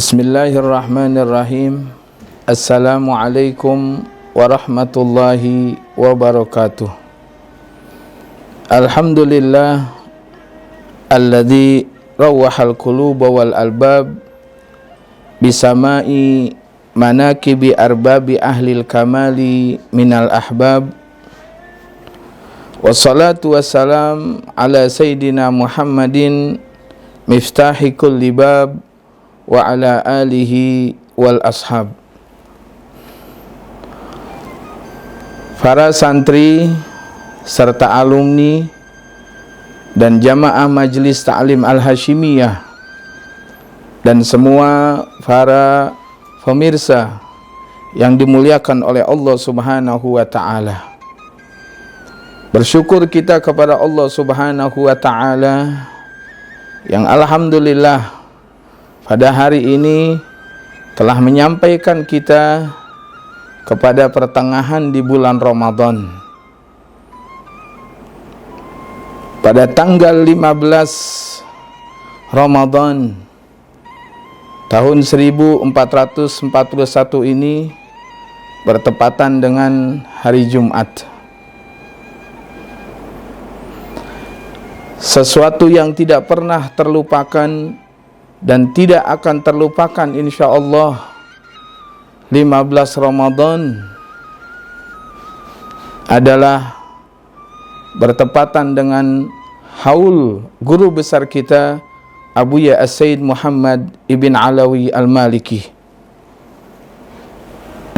Bismillahirrahmanirrahim. Assalamualaikum warahmatullahi wabarakatuh. Alhamdulillah alladzi rawwahal quluba wal albab bisama'i manakibi arbabi ahlil kamali minal ahbab. Wassalatu wassalam ala sayyidina Muhammadin miftahi kulli bab wa ala alihi wal ashab. Para santri serta alumni dan jamaah Majelis Ta'lim Al-Hashimiyah dan semua para pemirsa yang dimuliakan oleh Allah Subhanahu wa ta'ala. Bersyukur kita kepada Allah Subhanahu wa ta'ala yang alhamdulillah pada hari ini telah menyampaikan kita kepada pertengahan di bulan Ramadan. Pada tanggal 15 Ramadan tahun 1441 ini bertepatan dengan hari Jumat. Sesuatu yang tidak pernah terlupakan dan tidak akan terlupakan insyaallah 15 Ramadan adalah bertepatan dengan haul guru besar kita Abuya As-Sayyid Muhammad Ibn Alawi Al-Maliki.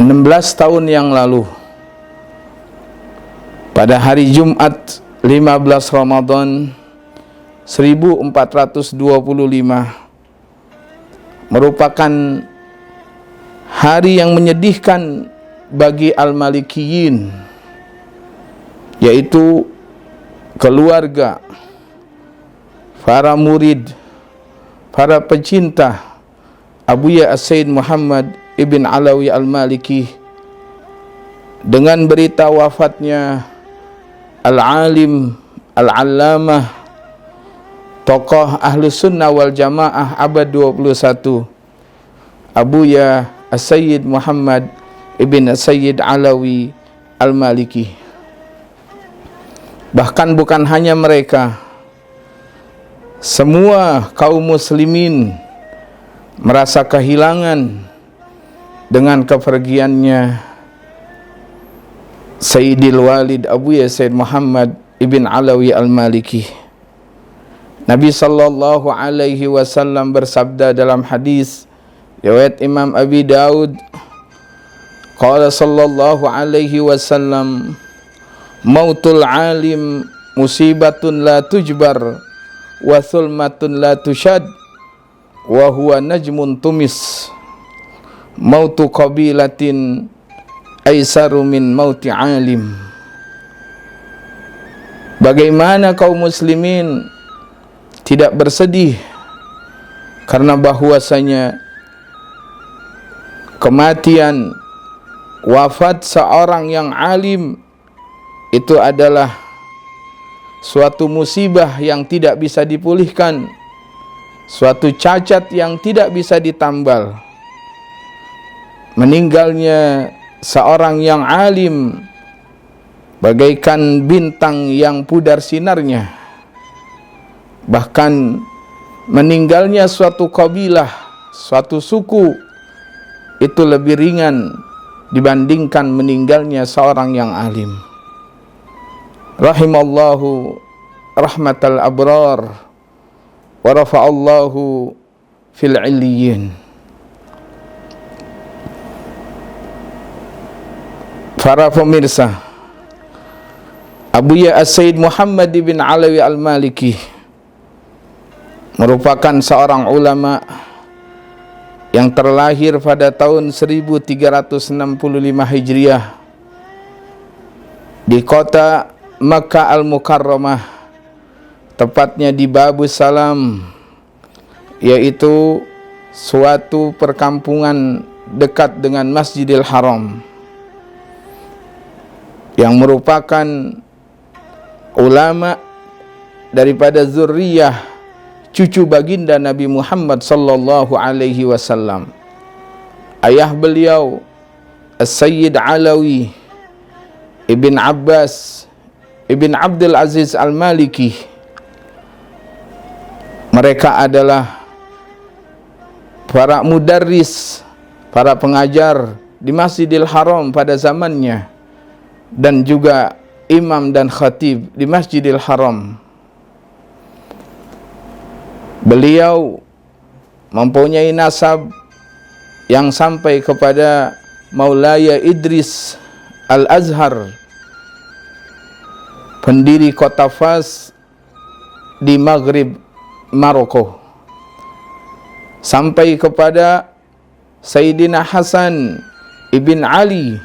16 tahun yang lalu pada hari Jumat 15 Ramadan 1425 merupakan hari yang menyedihkan bagi Al-Malikiyin, yaitu keluarga, para murid, para pecinta Abuya As-Sayyid Muhammad Ibn Alawi Al-Maliki dengan berita wafatnya Al-Alim Al-Allamah, tokoh Ahlus Sunnah wal Jamaah abad 21, Abuya As-Sayyid Muhammad Ibn Sayyid Alawi Al-Maliki. Bahkan bukan hanya mereka, semua kaum muslimin merasa kehilangan dengan kepergiannya Sayyidil Walid Abuya Sayyid Muhammad Ibn Alawi Al-Maliki. Nabi sallallahu alaihi wasallam bersabda dalam hadis riwayat Imam Abi Daud, qala sallallahu alaihi wasallam, mautul alim musibatun la tujbar wa thulmatun la tushad wa huwa najmun tumis, mautu qabilatin aisaru min mauti alim. Bagaimana kaum muslimin tidak bersedih karena bahwasanya kematian, wafat seorang yang alim itu adalah suatu musibah yang tidak bisa dipulihkan, suatu cacat yang tidak bisa ditambal. Meninggalnya seorang yang alim bagaikan bintang yang pudar sinarnya. Bahkan meninggalnya suatu kabilah, suatu suku itu lebih ringan dibandingkan meninggalnya seorang yang alim. Rahimallahu rahmatal abrar wa rafa'allahu fil illiyin. Para pemirsa, Abuya As-Sayyid Muhammad Ibn Alawi Al-Maliki merupakan seorang ulama yang terlahir pada tahun 1365 Hijriah di kota Makkah Al-Mukarramah, tepatnya di Babus Salam, yaitu suatu perkampungan dekat dengan Masjidil Haram, yang merupakan ulama daripada zuriyah cucu baginda Nabi Muhammad sallallahu alaihi wasallam. Ayah beliau As-Sayyid Alawi Ibn Abbas Ibn Abdul Aziz Al-Maliki. Mereka adalah para mudarris, para pengajar di Masjidil Haram pada zamannya, dan juga imam dan khatib di Masjidil Haram. Beliau mempunyai nasab yang sampai kepada Maulaya Idris Al-Azhar, pendiri kota Fas di Maghrib Maroko, sampai kepada Sayyidina Hasan ibn Ali,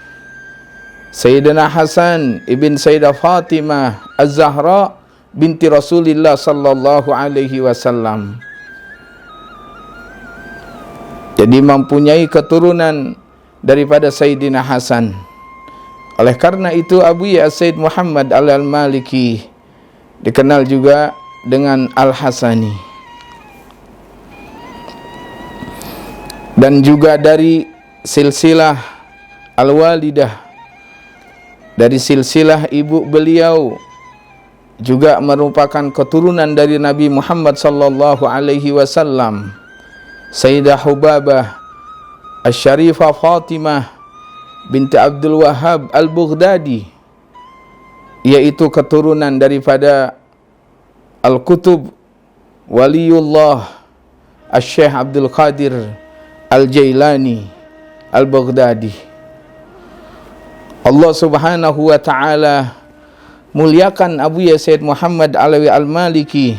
Sayyidina Hasan ibn Sayyidah Fatimah Az-Zahra binti Rasulillah sallallahu alaihi wasallam. Jadi mempunyai keturunan daripada Sayyidina Hasan. Oleh karena itu Abuya Sayyid Muhammad Al-Maliki dikenal juga dengan Al-Hasani. Dan juga dari silsilah Al-Walidah, dari silsilah ibu beliau, juga merupakan keturunan dari Nabi Muhammad sallallahu alaihi wasallam, Sayyidah Hubabah Asy-Syarifah Fatimah binti Abdul Wahhab Al-Baghdadi, yaitu keturunan daripada Al-Qutub Waliullah Asy-Syaikh Abdul Qadir Al-Jailani Al-Baghdadi. Allah Subhanahu wa taala muliakan Abuya Sayyid Muhammad Alawi Al-Maliki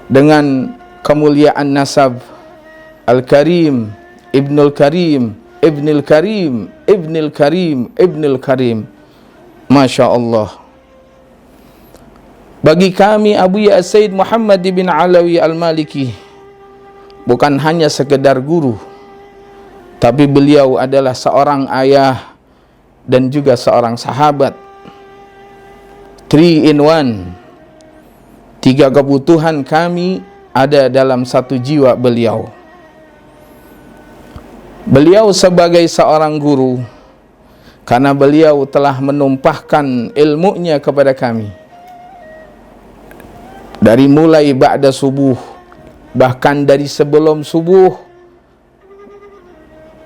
dengan kemuliaan nasab Al-Karim, Ibnul Karim, Ibnul Karim, Ibnul Karim, Ibnul Karim. Masya Allah. Bagi kami Abuya Sayyid Muhammad bin Alawi Al-Maliki bukan hanya sekedar guru, tapi beliau adalah seorang ayah dan juga seorang sahabat. 3 in 1. 3 kebutuhan kami ada dalam satu jiwa beliau. Beliau sebagai seorang guru, karena beliau telah menumpahkan ilmunya kepada kami dari mulai ba'da subuh, bahkan dari sebelum subuh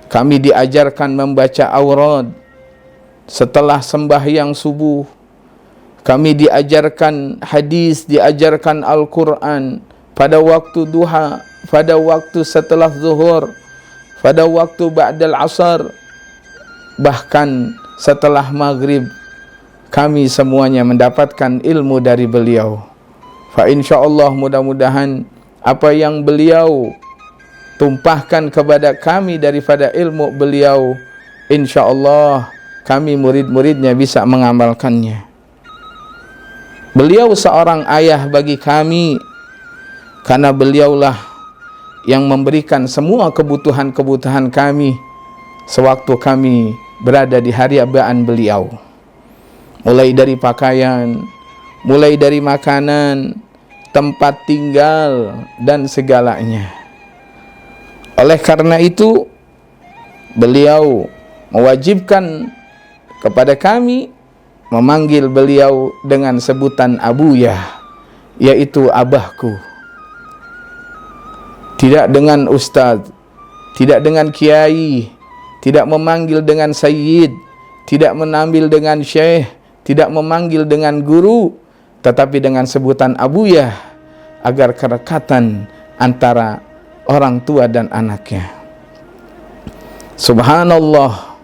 kami diajarkan membaca aurad. Setelah sembahyang subuh kami diajarkan hadis, diajarkan Al-Quran. Pada waktu duha, pada waktu setelah zuhur, pada waktu ba'dal asar, bahkan setelah maghrib, kami semuanya mendapatkan ilmu dari beliau. Fa insyaallah, mudah-mudahan apa yang beliau tumpahkan kepada kami daripada ilmu beliau, insyaallah kami murid-muridnya bisa mengamalkannya. Beliau seorang ayah bagi kami, karena beliaulah yang memberikan semua kebutuhan-kebutuhan kami sewaktu kami berada di hariabaan beliau. Mulai dari pakaian, mulai dari makanan, tempat tinggal, dan segalanya. Oleh karena itu, beliau mewajibkan kepada kami memanggil beliau dengan sebutan Abuya, yaitu abahku. Tidak dengan ustaz, tidak dengan kiai, tidak memanggil dengan sayyid, tidak menambil dengan syekh, tidak memanggil dengan guru, tetapi dengan sebutan Abuya, agar kerekatan antara orang tua dan anaknya. Subhanallah,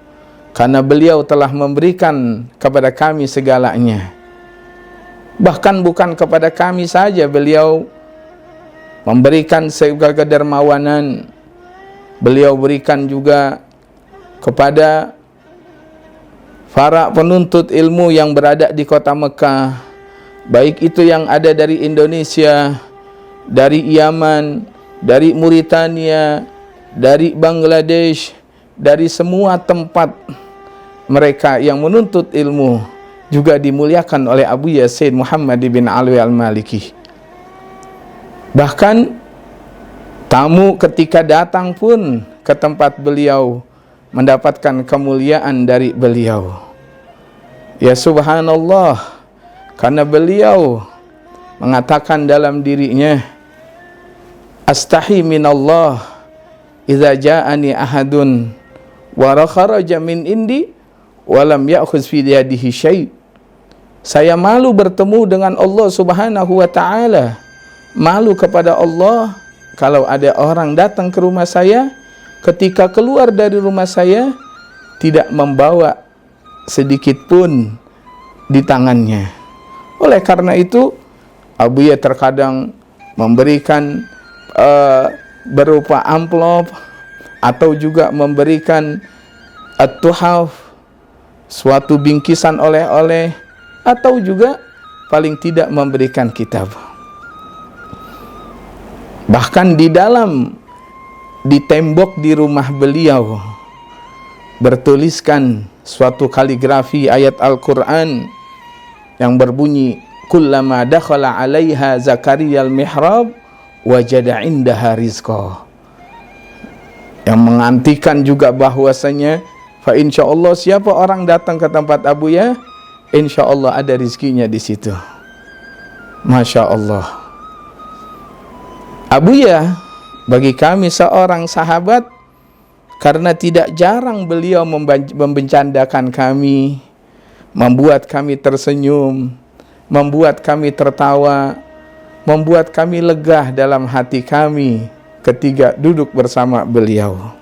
karena beliau telah memberikan kepada kami segalanya. Bahkan bukan kepada kami saja, beliau memberikan segala kedermawanan. Beliau berikan juga kepada para penuntut ilmu yang berada di kota Mekah, baik itu yang ada dari Indonesia, dari Yaman, dari Mauritania, dari Bangladesh, dari semua tempat mereka yang menuntut ilmu juga dimuliakan oleh Abuya Sayyid Muhammad bin Alawi Al-Maliki. Bahkan tamu ketika datang pun ke tempat beliau mendapatkan kemuliaan dari beliau. Ya subhanallah, karena beliau mengatakan dalam dirinya, astahi minallah idza ja'ani ahadun wa kharaja min indi wa lam ya'khudh fi yadihi syai'. Saya malu bertemu dengan Allah Subhanahu wa taala. Malu kepada Allah kalau ada orang datang ke rumah saya, ketika keluar dari rumah saya tidak membawa sedikit pun di tangannya. Oleh karena itu, Abuya terkadang memberikan berupa amplop atau juga memberikan at-tuhaf, suatu bingkisan oleh-oleh, atau juga paling tidak memberikan kitab. Bahkan di tembok di rumah beliau bertuliskan suatu kaligrafi ayat Al-Quran yang berbunyi, kullama dakhala 'alaiha Zakaria al-mihrab wajada 'indaha rizqa, yang mengantikan juga bahwasanya fa insyaallah siapa orang datang ke tempat Abuya, insyaallah ada rizkinya di situ. Masya Allah. Abuya bagi kami seorang sahabat, karena tidak jarang beliau membercandakan kami, membuat kami tersenyum, membuat kami tertawa, membuat kami lega dalam hati kami ketika duduk bersama beliau.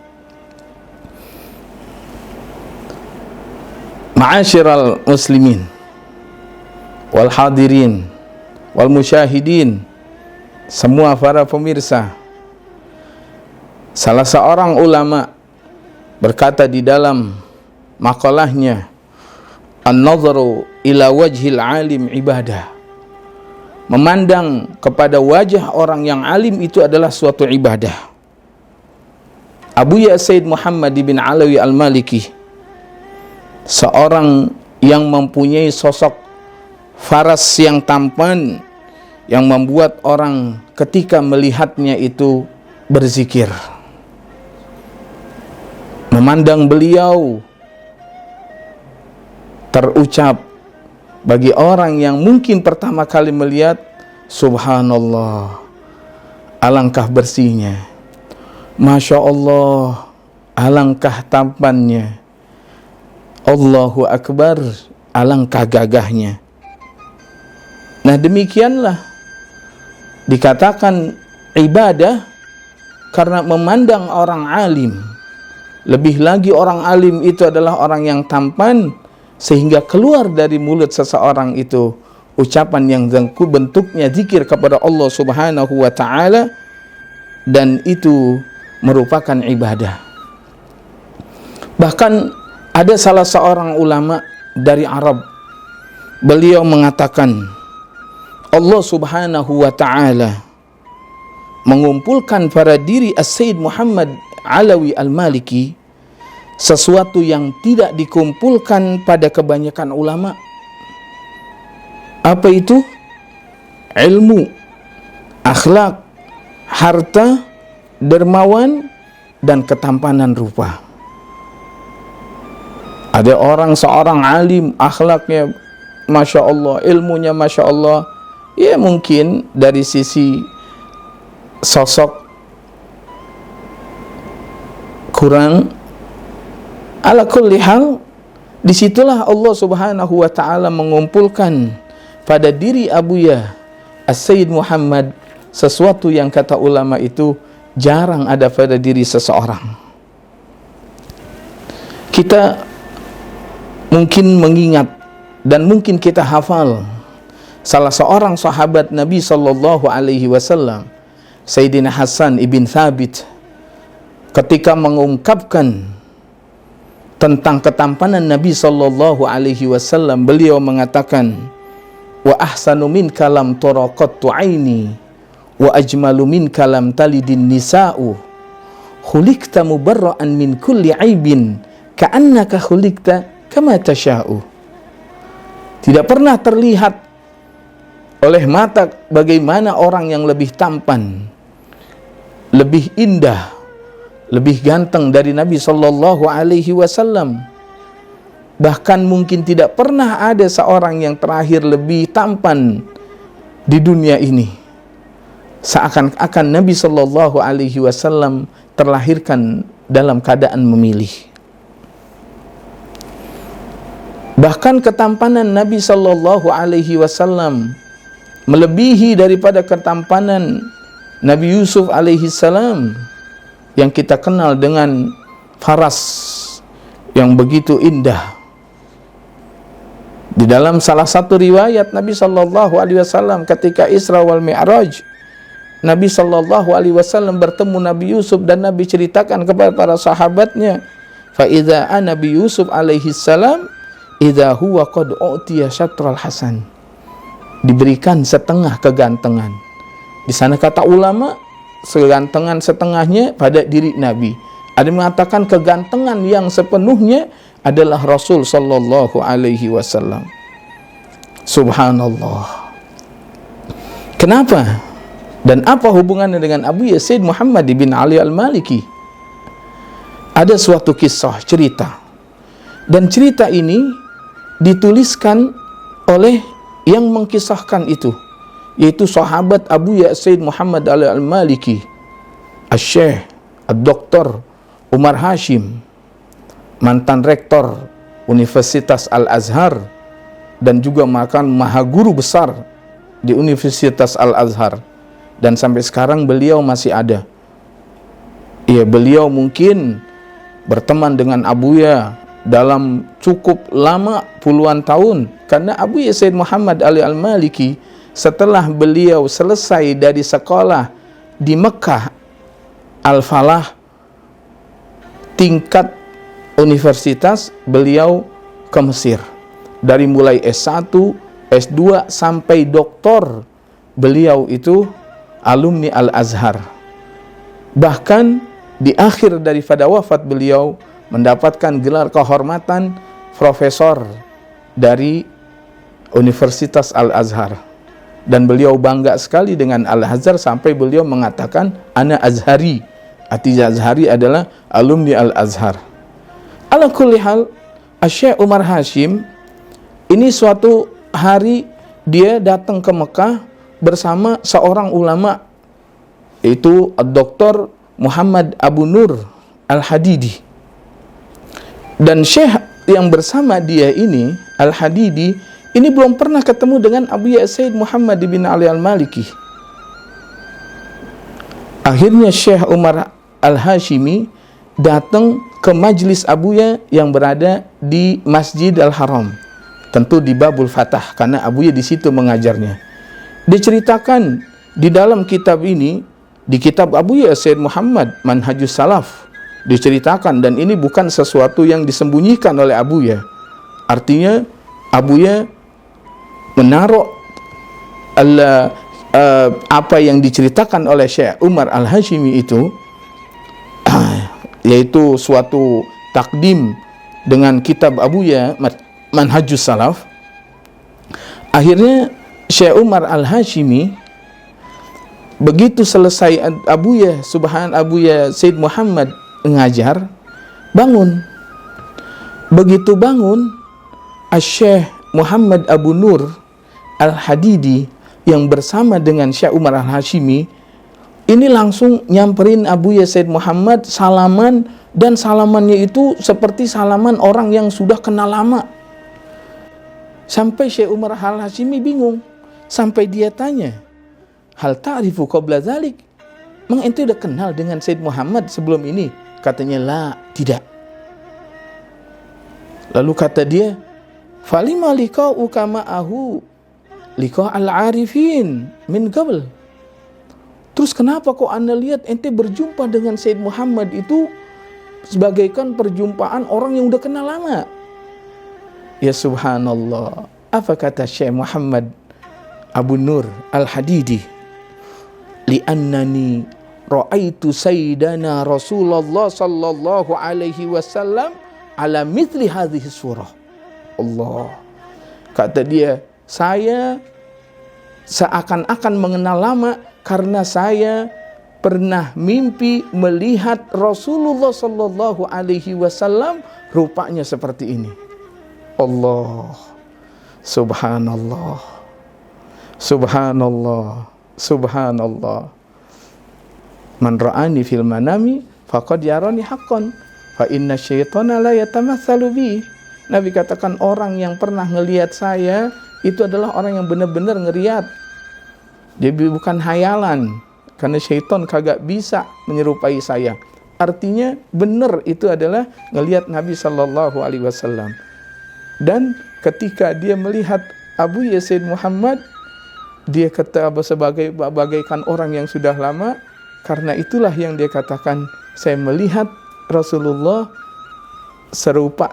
Ma'asyiral muslimin wal hadirin wal musyahidin, semua para pemirsa, salah seorang ulama berkata di dalam makalahnya, an-nazaru ila wajhil alim ibadah. Memandang kepada wajah orang yang alim itu adalah suatu ibadah. Abuya Sayyid Muhammad bin Alawi al-Maliki, seorang yang mempunyai sosok faras yang tampan, yang membuat orang ketika melihatnya itu berzikir. Memandang beliau terucap bagi orang yang mungkin pertama kali melihat, subhanallah, alangkah bersihnya, masya Allah, alangkah tampannya, Allahu Akbar, alangkah gagahnya. Nah demikianlah dikatakan ibadah karena memandang orang alim. Lebih lagi orang alim itu adalah orang yang tampan, sehingga keluar dari mulut seseorang itu ucapan yang bentuknya zikir kepada Allah Subhanahu wa taala, dan itu merupakan ibadah. Bahkan ada salah seorang ulama dari Arab, beliau mengatakan Allah Subhanahu wa taala mengumpulkan pada diri As-Sayyid Muhammad Alawi al-Maliki sesuatu yang tidak dikumpulkan pada kebanyakan ulama. Apa itu? Ilmu, akhlak, harta, dermawan, dan ketampanan rupa. Ada orang seorang alim, akhlaknya masya Allah, ilmunya masya Allah, ya mungkin dari sisi sosok kurang. Ala kulli hal, disitulah Allah Subhanahu wa ta'ala mengumpulkan pada diri Abuya As-Sayyid Muhammad sesuatu yang kata ulama itu jarang ada pada diri seseorang. Kita mungkin mengingat dan mungkin kita hafal salah seorang sahabat Nabi sallallahu alaihi wasallam, Sayyidina Hasan ibn Thabit, ketika mengungkapkan tentang ketampanan Nabi sallallahu alaihi wasallam, beliau mengatakan, wa ahsanu minka lam tara qattu aini wa ajmalu minka lam talidin nisa'u khuliqta mubarra'an min kulli aibin ka'annaka khuliqta kama tasha'u. Tidak pernah terlihat oleh mata bagaimana orang yang lebih tampan, lebih indah, lebih ganteng dari Nabi sallallahu alaihi wasallam. Bahkan mungkin tidak pernah ada seorang yang terakhir lebih tampan di dunia ini. Seakan-akan Nabi sallallahu alaihi wasallam terlahirkan dalam keadaan memilih. Bahkan ketampanan Nabi sallallahu alaihi wasallam melebihi daripada ketampanan Nabi Yusuf alaihi salam yang kita kenal dengan faras yang begitu indah. Di dalam salah satu riwayat Nabi sallallahu alaihi wasallam ketika Isra wal Mi'raj, Nabi sallallahu alaihi wasallam bertemu Nabi Yusuf dan Nabi ceritakan kepada para sahabatnya, fa idza Nabi Yusuf alaihi salam idza huwa qad utiya syatral hasan, diberikan setengah kegantengan. Di sana kata ulama, kegantengan setengahnya pada diri Nabi. Ada mengatakan kegantengan yang sepenuhnya adalah Rasul sallallahu alaihi wasallam. Subhanallah. Kenapa? Dan apa hubungannya dengan Abu Yazid Muhammad bin Ali al-Maliki? Ada suatu kisah, cerita. Dan cerita ini dituliskan oleh yang mengkisahkan itu, yaitu sahabat Abu Yazid Muhammad Ali al-Maliki, Asy-Syaikh Ad-Doktor Umar Hashim, mantan rektor Universitas Al-Azhar dan juga maha guru besar di Universitas Al-Azhar, dan sampai sekarang beliau masih ada. Ya, beliau mungkin berteman dengan Abuya dalam cukup lama, puluhan tahun, karena Abu Yazid Muhammad Ali al-Maliki setelah beliau selesai dari sekolah di Mekah Al-Falah tingkat universitas, beliau ke Mesir. Dari mulai S1, S2 sampai doktor, beliau itu alumni Al-Azhar. Bahkan di akhir daripada wafat beliau mendapatkan gelar kehormatan profesor dari Universitas Al-Azhar. Dan beliau bangga sekali dengan Al-Azhar sampai beliau mengatakan, ana Azhari. Artinya Azhari adalah alumni Al-Azhar. Ala kulli hal, Asy-Syaikh Umar Hashim ini suatu hari dia datang ke Mekah bersama seorang ulama, yaitu Dr. Muhammad Abu Nur Al-Hadidi. Dan syekh yang bersama dia ini, Al-Hadidi, ini belum pernah ketemu dengan Abu Yazid Muhammad bin Ali al-Maliki. Akhirnya Syekh Umar Al-Hashimi datang ke majlis Abuya yang berada di Masjid Al-Haram, tentu di Babul Fatah, karena Abuya di situ mengajarnya. Diceritakan di dalam kitab ini, di kitab Abu Yazid Muhammad Manhajus Salaf, diceritakan, dan ini bukan sesuatu yang disembunyikan oleh Abuya. Artinya Abuya menaruh apa yang diceritakan oleh Syekh Umar Al-Hashimi itu, yaitu suatu takdim dengan kitab Abuya Manhajus Salaf. Akhirnya Syekh Umar Al-Hashimi begitu selesai Abuya Sayyid Muhammad mengajar, bangun. Begitu bangun, Syekh Muhammad Abu Nur Al-Hadidi yang bersama dengan Syekh Umar Al-Hashimi ini langsung nyamperin Abu Yazid Muhammad, salaman, dan salamannya itu seperti salaman orang yang sudah kenal lama. Sampai Syekh Umar Al-Hashimi bingung, sampai dia tanya, hal ta'rifu qabla dzalik? Mang ente udah kenal dengan Sayyid Muhammad sebelum ini? Katanya, la, tidak. Lalu kata dia, falima liqa'u kama'ahu liqa' al-arifin min qabl. Terus kenapa kok anda lihat ente berjumpa dengan Sayyid Muhammad itu sebagaikan perjumpaan orang yang udah kenal lama? Ya subhanallah. Apa kata Syekh Muhammad Abu Nur Al-Hadidi? Li'annani ra'aitu sayyidana Rasulullah sallallahu alaihi wasallam ala mithli hadhihi surah. Allah. Kata dia, saya seakan-akan mengenal lama karena saya pernah mimpi melihat Rasulullah sallallahu alaihi wasallam rupanya seperti ini. Allah, subhanallah, subhanallah, subhanallah. Man ra'ani fil manami faqad yarani haqqan fa inna syaitana la yatamatsalu bi. Nabi katakan orang yang pernah ngelihat saya itu adalah orang yang benar-benar ngelihat. Jadi bukan hayalan. Karena syaitan kagak bisa menyerupai saya. Artinya benar itu adalah ngelihat Nabi sallallahu alaihi wasallam. Dan ketika dia melihat Abu Yazid Muhammad, dia kata bagaikan orang yang sudah lama. Karena itulah yang dia katakan, saya melihat Rasulullah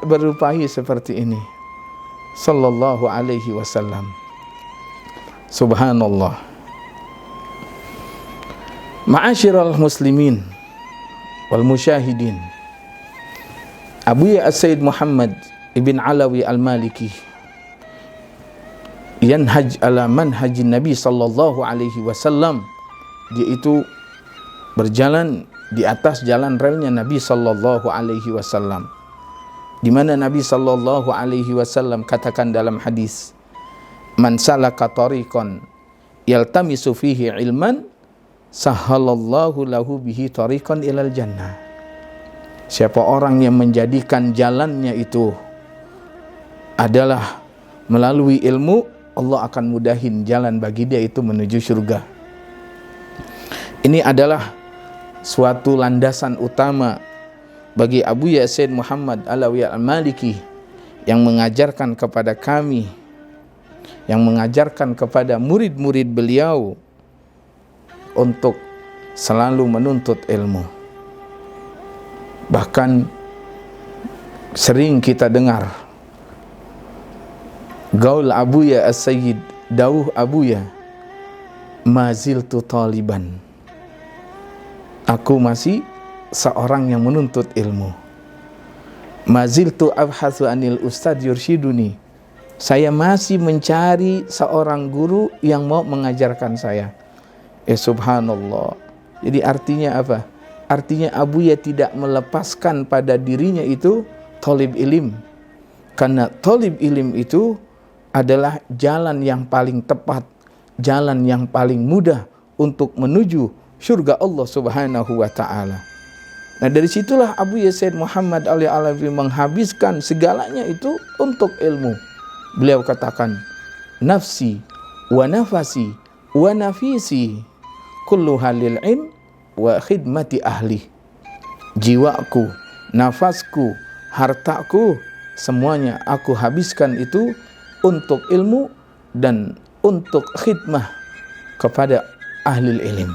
berupai seperti ini. Sallallahu alaihi wasallam. Subhanallah. Ma'asyiral muslimin wal musyahidin, Abu Sayyid Muhammad ibn Alawi al-Maliki yanhaj ala manhajin Nabi sallallahu alaihi wasallam. Dia itu berjalan di atas jalan relnya Nabi sallallahu alaihi wasallam, di mana Nabi sallallahu alaihi wasallam katakan dalam hadis, man salaka tariqan yaltamisu fihi ilman sahalallahu lahu bihi tariqan ilal jannah. Siapa orang yang menjadikan jalannya itu adalah melalui ilmu, Allah akan mudahin jalan bagi dia itu menuju surga. Ini adalah suatu landasan utama bagi Abu Yazid Muhammad Alawi al-Maliki yang mengajarkan kepada kami, yang mengajarkan kepada murid-murid beliau untuk selalu menuntut ilmu. Bahkan sering kita dengar gaul Abuya as-Sayyid, dawuh Abuya, maziltu taliban, aku masih seorang yang menuntut ilmu. Maziltu abhatsu anil ustad yurshiduni, saya masih mencari seorang guru yang mau mengajarkan saya. Subhanallah. Jadi artinya apa? Artinya Abuya tidak melepaskan pada dirinya itu thalib ilim. Karena thalib ilim itu adalah jalan yang paling tepat, jalan yang paling mudah untuk menuju surga Allah Subhanahu wa taala. Nah, dari situlah Abu Yazid Muhammad Alawi menghabiskan segalanya itu untuk ilmu. Beliau katakan, nafsi wa nafasi wa nafisi kullu halil ilm wa khidmati ahli. Jiwaku, nafasku, hartaku, semuanya aku habiskan itu untuk ilmu dan untuk khidmah kepada ahli ilm.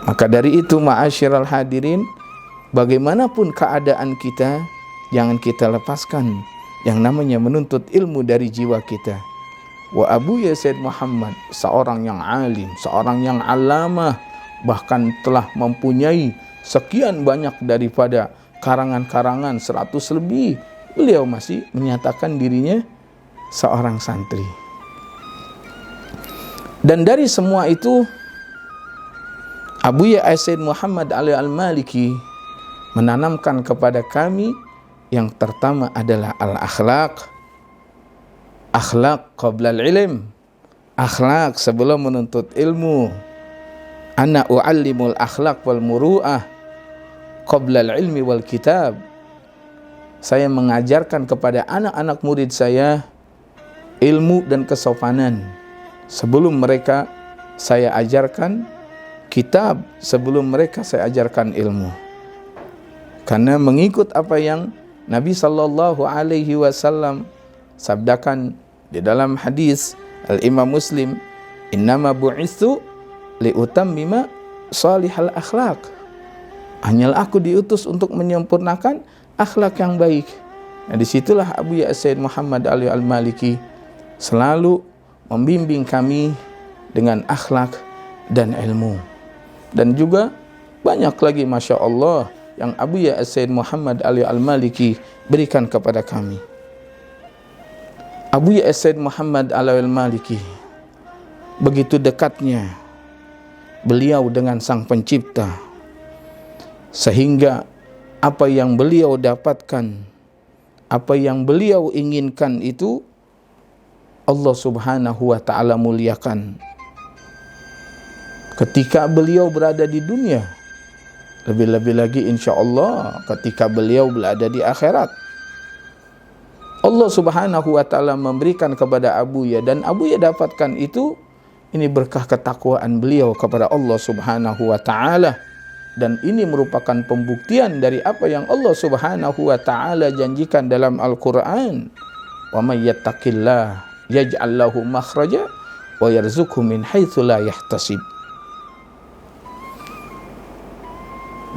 Maka dari itu, ma'asyiral hadirin, bagaimanapun keadaan kita, jangan kita lepaskan yang namanya menuntut ilmu dari jiwa kita. Wa Abu Yazid Muhammad, seorang yang alim, seorang yang alamah, bahkan telah mempunyai sekian banyak daripada karangan-karangan 100 lebih. Beliau masih menyatakan dirinya seorang santri. Dan dari semua itu, Abu Yazid Muhammad al-Maliki menanamkan kepada kami yang pertama adalah al-akhlaq. Akhlak qabla al-ilm, akhlak sebelum menuntut ilmu. Ana u'allimul akhlaq wal muru'ah qabla al-ilmi wal kitab. Saya mengajarkan kepada anak-anak murid saya ilmu dan kesopanan sebelum mereka saya ajarkan kitab, sebelum mereka saya ajarkan ilmu. Karena mengikut apa yang Nabi sallallahu alaihi wasallam sabdakan di dalam hadis Al-Imam Muslim, innama bu'itsu liutammima salihal akhlaq. Hanyalah aku diutus untuk menyempurnakan akhlak yang baik. Nah, disitulah Abu Yazid Muhammad al-Maliki selalu membimbing kami dengan akhlak dan ilmu. Dan juga banyak lagi, Masya Allah, yang Abu Yazid Muhammad al-Maliki berikan kepada kami. Abuya Sayyid Muhammad Alawi Al-Maliki, begitu dekatnya beliau dengan Sang Pencipta, sehingga apa yang beliau dapatkan, apa yang beliau inginkan itu Allah Subhanahu wa ta'ala muliakan ketika beliau berada di dunia, lebih-lebih lagi insya Allah ketika beliau berada di akhirat. Allah Subhanahu wa ta'ala memberikan kepada Abuya, dan Abuya dapatkan itu, ini berkah ketakwaan beliau kepada Allah Subhanahu wa ta'ala, dan ini merupakan pembuktian dari apa yang Allah Subhanahu wa ta'ala janjikan dalam Al-Quran. Wa may yattaqillah yaj'al lahu makhraja wa yarzuqhu min haitsu la yahtasib.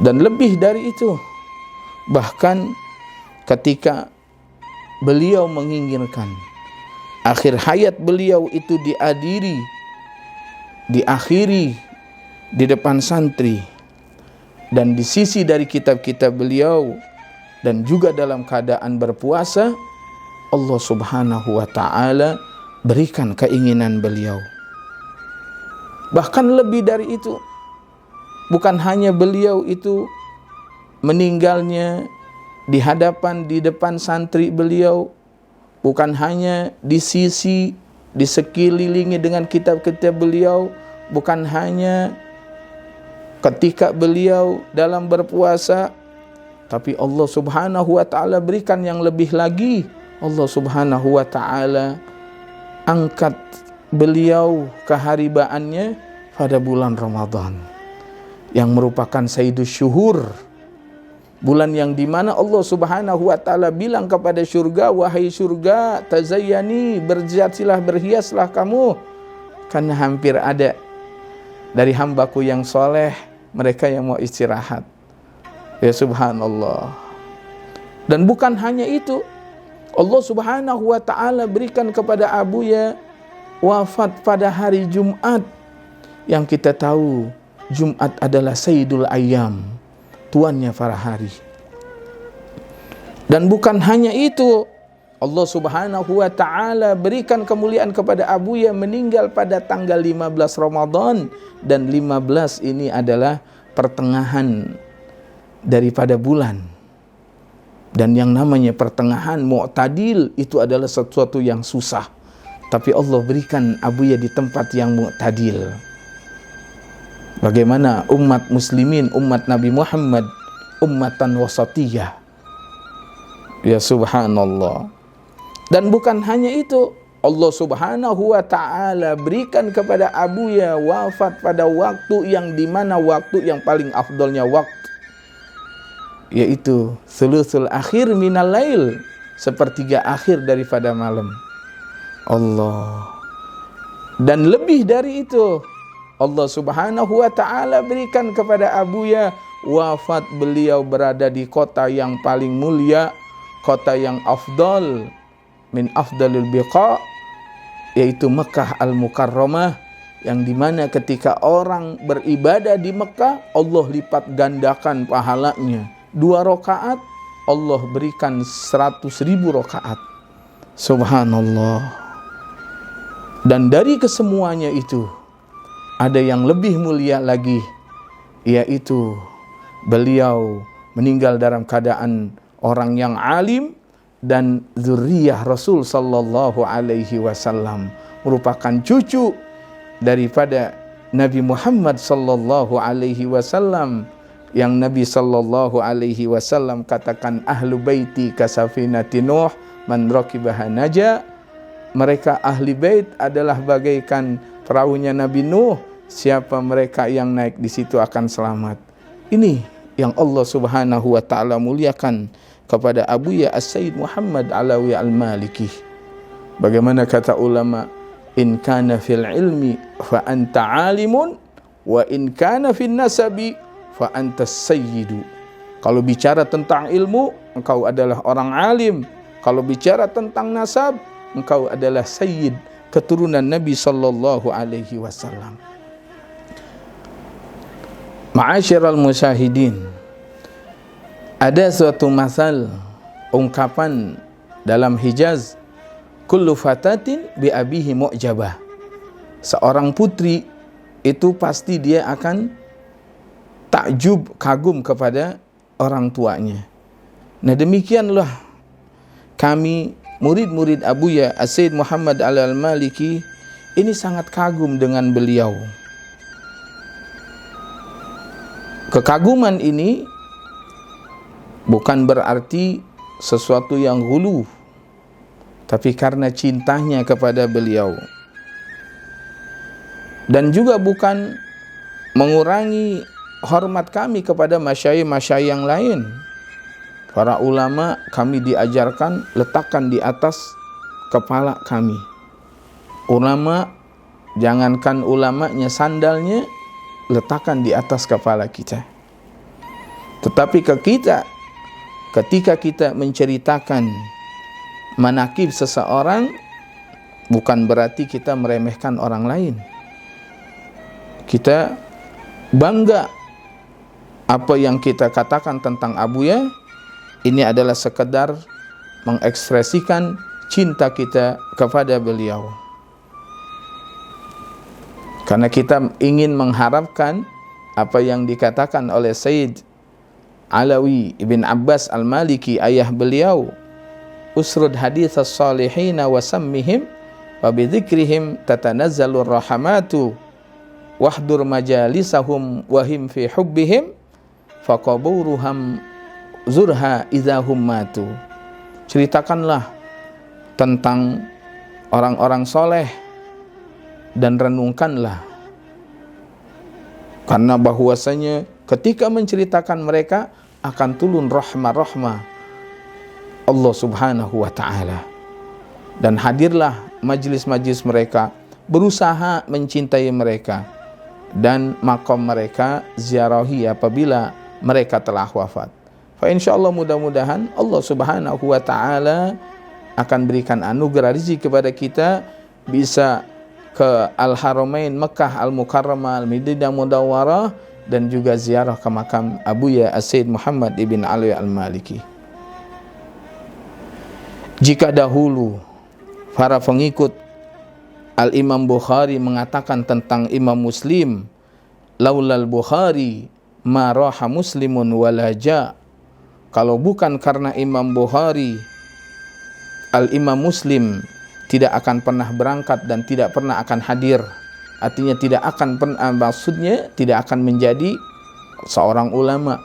Dan lebih dari itu, bahkan ketika beliau menginginkan akhir hayat beliau itu diakhiri di depan santri dan di sisi dari kitab-kitab beliau, dan juga dalam keadaan berpuasa, Allah Subhanahu wa ta'ala berikan keinginan beliau. Bahkan lebih dari itu, bukan hanya beliau itu meninggalnya di depan santri beliau, bukan hanya di sekelilingi dengan kitab-kitab beliau, bukan hanya ketika beliau dalam berpuasa, tapi Allah Subhanahu wa ta'ala berikan yang lebih lagi. Allah Subhanahu wa ta'ala angkat beliau keharibaannya pada bulan Ramadan, yang merupakan Sayyidus Syuhur, bulan yang dimana Allah Subhanahu wa ta'ala bilang kepada syurga, wahai syurga, tazayyani, berhiaslah, berhiaslah kamu, karena hampir ada dari hambaku yang soleh, mereka yang mau istirahat. Ya subhanallah. Dan bukan hanya itu, Allah Subhanahu wa ta'ala berikan kepada Abuya wafat pada hari Jumat, yang kita tahu Jumat adalah Sayyidul Ayyam, tuannya para hari. Dan bukan hanya itu, Allah Subhanahu wa ta'ala berikan kemuliaan kepada Abuya meninggal pada tanggal 15 Ramadan, dan 15 ini adalah pertengahan daripada bulan. Dan yang namanya pertengahan mu'tadil itu adalah sesuatu yang susah, tapi Allah berikan Abuya di tempat yang mu'tadil. Bagaimana umat muslimin, umat Nabi Muhammad, ummatan wasatiyah. Ya subhanallah. Dan bukan hanya itu, Allah Subhanahu wa ta'ala berikan kepada Abuya wafat pada waktu yang dimana waktu yang paling afdolnya waktu, yaitu thuluthul akhir minal lail, sepertiga akhir daripada malam. Allah. Dan lebih dari itu, Allah Subhanahu wa ta'ala berikan kepada Abuya wafat beliau berada di kota yang paling mulia, kota yang afdal min afdalil biqa, yaitu Mekah Al-Mukarramah, yang dimana ketika orang beribadah di Mekah, Allah lipat gandakan pahalanya. 2 rakaat Allah berikan 100.000 rakaat. Subhanallah. Dan dari kesemuanya itu ada yang lebih mulia lagi, yaitu beliau meninggal dalam keadaan orang yang alim dan zuriyah Rasul sallallahu alaihi wasallam, merupakan cucu daripada Nabi Muhammad sallallahu alaihi wasallam, yang Nabi sallallahu alaihi wasallam katakan, ahlu baiti kasafinati Nuh man raqibaha naja. Mereka ahli bait adalah bagaikan perahunya Nabi Nuh, siapa mereka yang naik di situ akan selamat. Ini yang Allah Subhanahu wa ta'ala muliakan kepada Abuya As-Sayyid Muhammad Alawi Al-Maliki. Bagaimana kata ulama, in kana fil ilmi fa anta alimun, wa in kana fil nasabi fa anta sayyidu. Kalau bicara tentang ilmu, engkau adalah orang alim. Kalau bicara tentang nasab, engkau adalah sayyid, keturunan Nabi sallallahu alaihi wasallam. Ma'asyiral musyahidin, ada suatu masal, ungkapan dalam Hijaz, kullu fatatin bi abihi mu'jabah. Seorang putri itu pasti dia akan takjub, kagum kepada orang tuanya. Nah, demikianlah kami murid-murid Abuya As-Sayyid Muhammad Ali Al-Maliki ini sangat kagum dengan beliau. Kekaguman ini bukan berarti sesuatu yang hulu, tapi karena cintanya kepada beliau. Dan juga bukan mengurangi hormat kami kepada masyayikh-masyayikh yang lain. Para ulama kami diajarkan letakkan di atas kepala kami. Ulama, jangankan ulamanya, sandalnya letakkan di atas kepala kita. Tetapi ketika kita menceritakan manakib seseorang, bukan berarti kita meremehkan orang lain. Kita bangga apa yang kita katakan tentang Abuya, ini adalah sekedar mengekspresikan cinta kita kepada beliau. Karena kita ingin mengharapkan apa yang dikatakan oleh Sayyid Alawi ibn Abbas Al-Maliki, ayah beliau, usrud hadits as-salihina wa sammihim wa bidhikrihim tatanazzalur rahamatu wahdur majalisahum wahim fi hubbihim faqaburuhum zurha idahum matu. Ceritakanlah tentang orang-orang soleh dan renungkanlah, karena bahwasanya ketika menceritakan mereka akan turun rahmah Allah Subhanahu wa ta'ala, dan hadirlah majlis-majlis mereka, berusaha mencintai mereka, dan makam mereka ziarahi apabila mereka telah wafat. Fa insyaallah mudah-mudahan Allah Subhanahu wa ta'ala akan berikan anugerah rezeki kepada kita bisa ke Al-Haramain Mekah Al-Mukarramah Al-Madinah Munawwarah, dan juga ziarah ke makam Abuya As-Sayyid Muhammad ibn Ali Al-Maliki. Jika dahulu para pengikut Al-Imam Bukhari mengatakan tentang Imam Muslim, laulal Bukhari ma raha muslimun walaja, kalau bukan karena Imam Bukhari, Al-Imam Muslim tidak akan pernah berangkat dan tidak pernah akan hadir. Artinya tidak akan pernah, maksudnya tidak akan menjadi seorang ulama.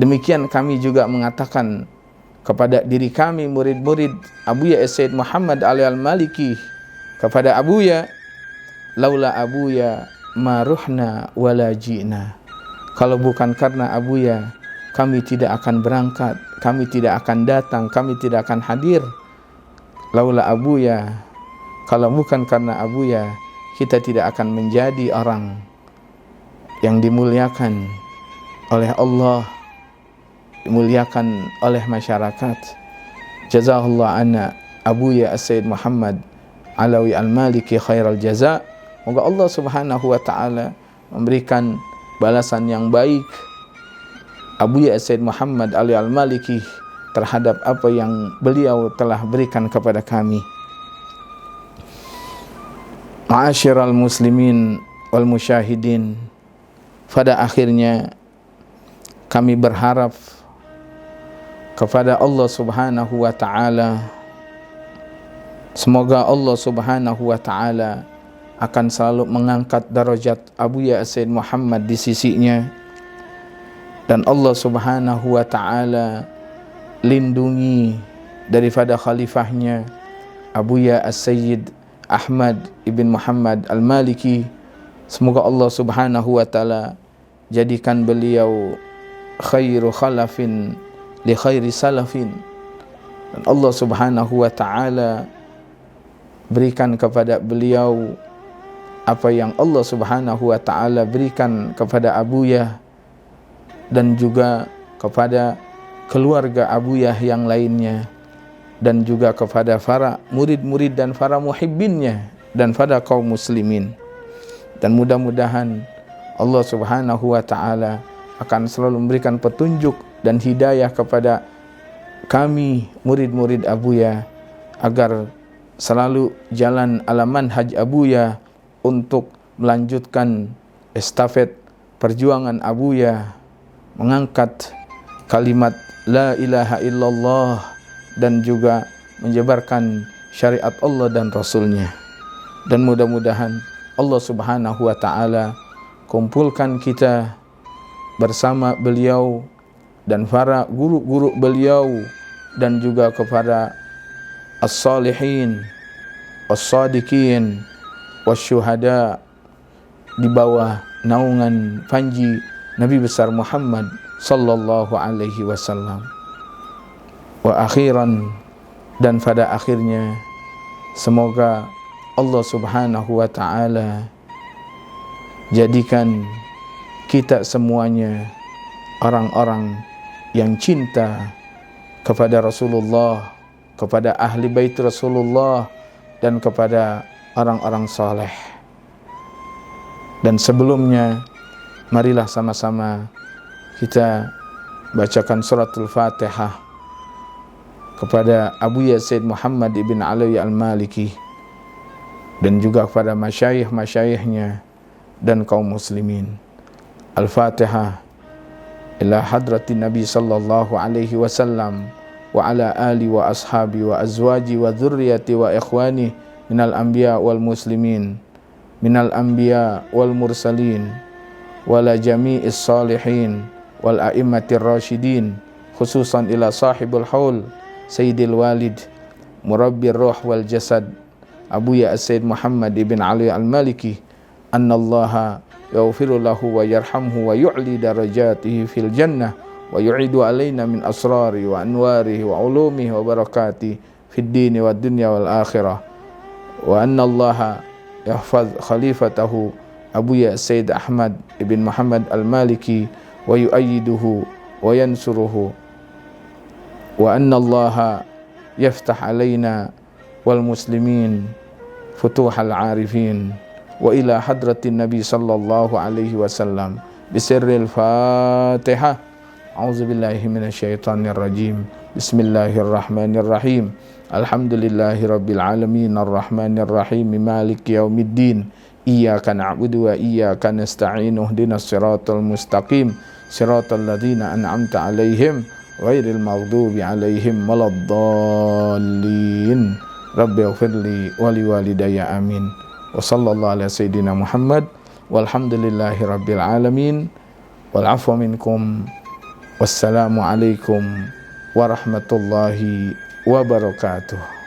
Demikian kami juga mengatakan kepada diri kami, murid-murid Abuya As-Sayyid Muhammad Ali Al-Maliki, kepada Abuya, laula Abuya ma ruhna wala ji'na. Kalau bukan karena Abuya, kami tidak akan berangkat, kami tidak akan datang, kami tidak akan hadir. Laula Abuya, kalau bukan karena Abuya, kita tidak akan menjadi orang yang dimuliakan oleh Allah, dimuliakan oleh masyarakat. Jazahullah anna Abuya As-Sayyid Muhammad Alawi Al-Maliki khairal jaza. Moga Allah Subhanahu wa ta'ala memberikan balasan yang baik Abuya As-Sayyid Muhammad Ali Al-Maliki terhadap apa yang beliau telah berikan kepada kami. Ma'asyiral muslimin wal musyahidin, pada akhirnya kami berharap kepada Allah Subhanahu wa ta'ala, semoga Allah Subhanahu wa ta'ala akan selalu mengangkat darajat Abuya As-Sayyid Muhammad di sisinya, dan Allah Subhanahu wa ta'ala lindungi daripada khalifahnya Abuya As-Sayyid Ahmad ibn Muhammad Al-Maliki. Semoga Allah Subhanahu wa ta'ala jadikan beliau khairu khalafin li khairi salafin, dan Allah Subhanahu wa ta'ala berikan kepada beliau apa yang Allah Subhanahu wa ta'ala berikan kepada Abuya dan juga kepada keluarga Abuya yang lainnya, dan juga kepada para murid-murid dan para muhibbinnya dan pada kaum muslimin. Dan mudah-mudahan Allah Subhanahu wa ta'ala akan selalu memberikan petunjuk dan hidayah kepada kami murid-murid Abuya, agar selalu jalan ala manhaj Abuya untuk melanjutkan estafet perjuangan Abuya, mengangkat kalimat la ilaha illallah dan juga menyebarkan syariat Allah dan Rasulnya. Dan mudah-mudahan Allah Subhanahu wa ta'ala kumpulkan kita bersama beliau dan para guru-guru beliau dan juga kepada as-salihin, as-sadiqin, wasyuhada di bawah naungan panji Nabi besar Muhammad sallallahu alaihi wasallam. Wa akhiran, dan pada akhirnya semoga Allah Subhanahu wa ta'ala jadikan kita semuanya orang-orang yang cinta kepada Rasulullah, kepada ahli bait Rasulullah, dan kepada orang-orang saleh. Dan sebelumnya, marilah sama-sama kita bacakan suratul Fatihah kepada Abuya Sayyid Muhammad ibn Alawi al-Maliki dan juga kepada masyayikh-masyayikhnya dan kaum muslimin. Al-Fatihah. Ila hadratin Nabi sallallahu alaihi wasallam wa ala ali wa ashabi wa azwaji wa dhurriyyati wa ikhwani minal anbiya wal muslimin, minal anbiya wal mursalin, wala jami'is salihin wal a'immatir rasyidin, khususan ila sahibul haul sayyidil walid murabbir ruh wal jasad Abuya Sayyid Muhammad ibn Ali al-Maliki, annallaha yaghfiru lahu wa yarhamhu wa yu'li darajatihi fil jannah wa yu'idu alaina min asrari wa anwarihi wa ulumihi wa barakatihi fid dini wa dunya wal akhirah, wa annallaha yahfaz khalifatahu Abuya Sayyid Ahmad ibn Muhammad al-Maliki wa yu'ayyiduhu wa yansuruhu, wa annallaha yaftah alaina wal muslimin futuhal arifin wa ila hadratin Nabi sallallahu alaihi wasallam bisirril Fatihah. A'udzubillahi minasyaitonir rajim. Bismillahirrahmanirrahim. Alhamdulillahi rabbil alamin arrahmanir rahim maliki yaumiddin. Iyyaka na'budu wa iyyaka nasta'in. Ihdinas siratal mustaqim. Siratal ladzina an'amta 'alaihim ghairil maghdubi 'alaihim waladdallin. Rabbighfirli wa liwalidayya amin. Wa sallallahu ala sayyidina Muhammad walhamdulillahi rabbil alamin wal afwa minkum. Wassalamu alaikum warahmatullahi wabarakatuh.